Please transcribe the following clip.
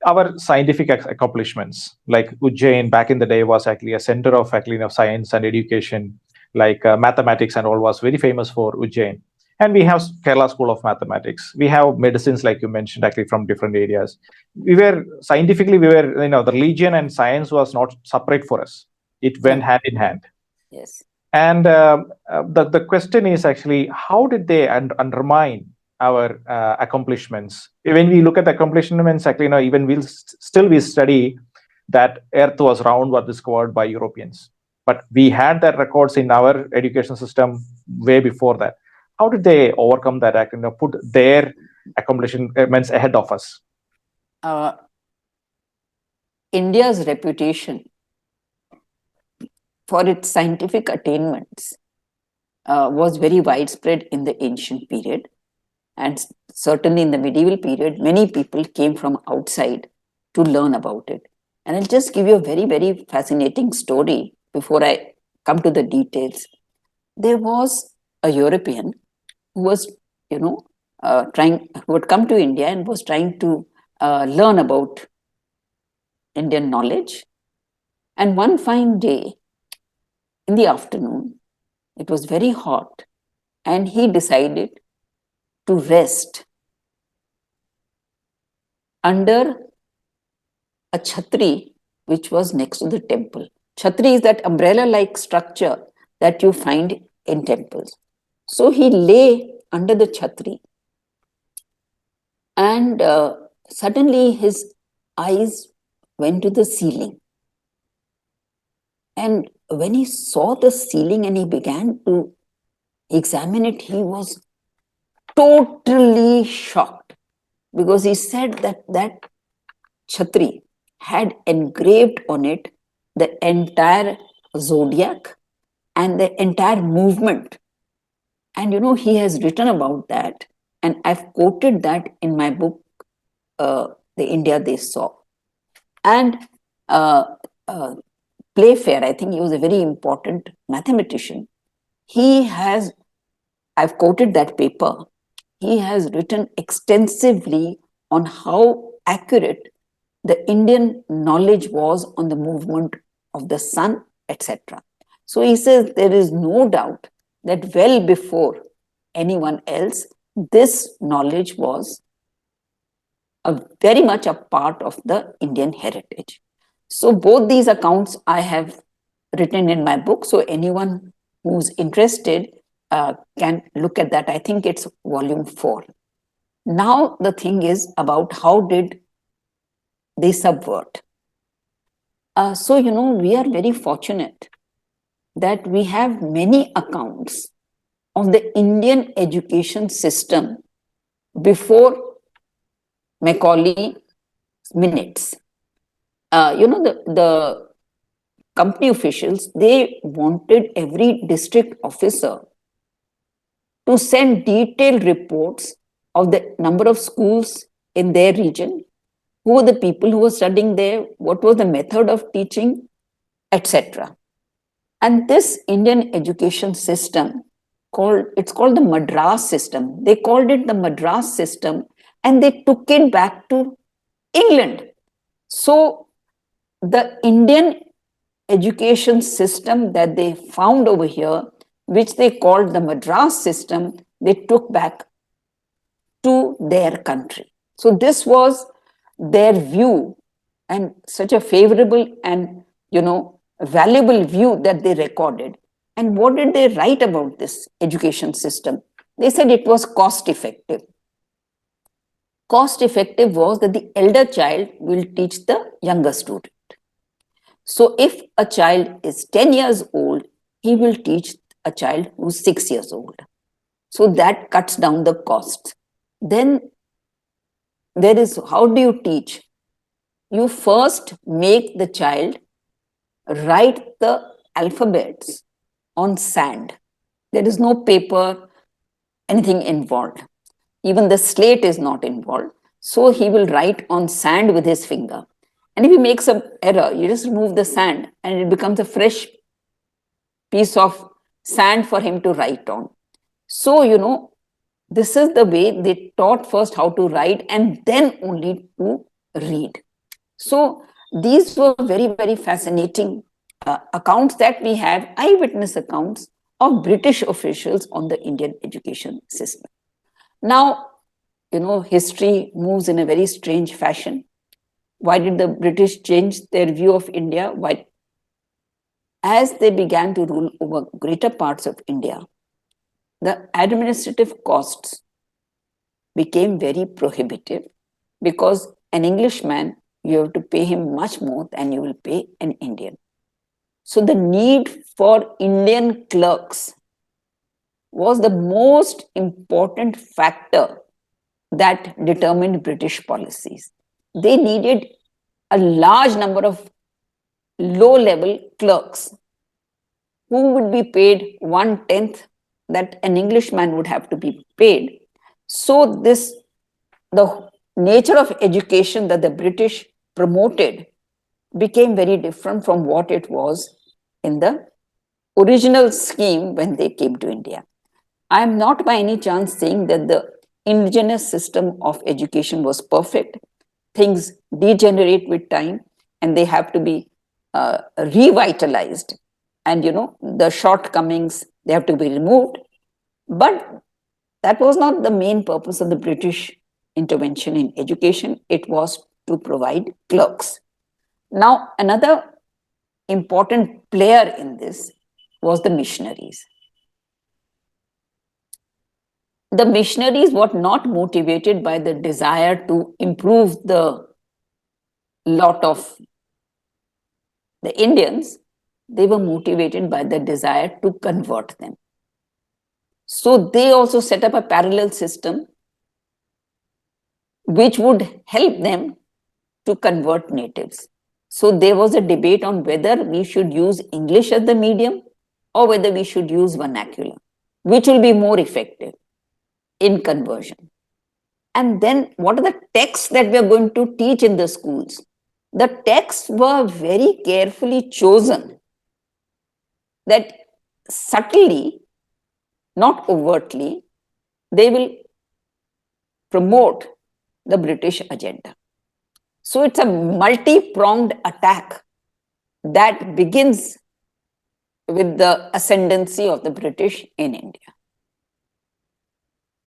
our scientific accomplishments, like Ujjain back in the day was actually a center of actually science and education, like mathematics and all was very famous for Ujjain. And we have Kerala School of Mathematics. We have medicines, like you mentioned, actually from different areas. We were scientifically, we were, the religion and science was not separate for us. It went Yeah. hand in hand. Yes. And the question is actually, how did they undermine our accomplishments? When we look at the accomplishments, actually, even still we study that Earth was round was discovered by Europeans, but we had that records in our education system way before that. How did they overcome that? Put their accomplishments ahead of us. India's reputation for its scientific attainments was very widespread in the ancient period. And certainly in the medieval period, many people came from outside to learn about it. And I'll just give you a very, very fascinating story before I come to the details. There was a European who was, who had come to India and was trying to learn about Indian knowledge. And one fine day in the afternoon, it was very hot, and he decided to rest under a chhatri which was next to the temple. Chhatri is that umbrella-like structure that you find in temples. So he lay under the chhatri, and suddenly his eyes went to the ceiling. And when he saw the ceiling and he began to examine it, he was totally shocked, because he said that that chhatri had engraved on it the entire zodiac and the entire movement. And he has written about that, and I've quoted that in my book, The India They Saw. And Playfair, I think he was a very important mathematician. I've quoted that paper. He has written extensively on how accurate the Indian knowledge was on the movement of the sun, etc. So he says there is no doubt that well before anyone else, this knowledge was very much a part of the Indian heritage. So both these accounts I have written in my book. So anyone who's interested can look at that. I think it's volume 4. Now the thing is about how did they subvert. So, we are very fortunate that we have many accounts of the Indian education system before Macaulay minutes. The company officials, they wanted every district officer to send detailed reports of the number of schools in their region, who were the people who were studying there, what was the method of teaching, etc. And this Indian education system, it's called the Madras system. They called it the Madras system, and they took it back to England. So the Indian education system that they found over here, which they called the Madras system, they took back to their country. So this was their view, and such a favorable and valuable view that they recorded. And what did they write about this education system? They said it was cost effective. Cost effective was that the elder child will teach the younger student. So if a child is 10 years old, he will teach a child who's 6 years old. So that cuts down the cost. Then there is, how do you teach? You first make the child write the alphabets on sand. There is no paper, anything involved. Even the slate is not involved. So he will write on sand with his finger. And if he makes an error, you just remove the sand and it becomes a fresh piece of sand for him to write on. So, this is the way they taught first how to write and then only to read. So these were very, very fascinating accounts that we have, eyewitness accounts of British officials on the Indian education system. Now, history moves in a very strange fashion. Why did the British change their view of India? Why? As they began to rule over greater parts of India, the administrative costs became very prohibitive because an Englishman, you have to pay him much more than you will pay an Indian. So the need for Indian clerks was the most important factor that determined British policies. They needed a large number of low-level clerks who would be paid 1/10 that an Englishman would have to be paid. So the nature of education that the British promoted became very different from what it was in the original scheme when they came to India. I am not by any chance saying that the indigenous system of education was perfect. Things degenerate with time and they have to be revitalized. And, the shortcomings, they have to be removed. But that was not the main purpose of the British intervention in education. It was to provide clerks. Now, another important player in this was the missionaries. The missionaries were not motivated by the desire to improve the lot of the Indians, they were motivated by the desire to convert them. So they also set up a parallel system which would help them to convert natives. So there was a debate on whether we should use English as the medium or whether we should use vernacular, which will be more effective in conversion. And then what are the texts that we are going to teach in the schools? The texts were very carefully chosen that subtly, not overtly, they will promote the British agenda. So it's a multi-pronged attack that begins with the ascendancy of the British in India.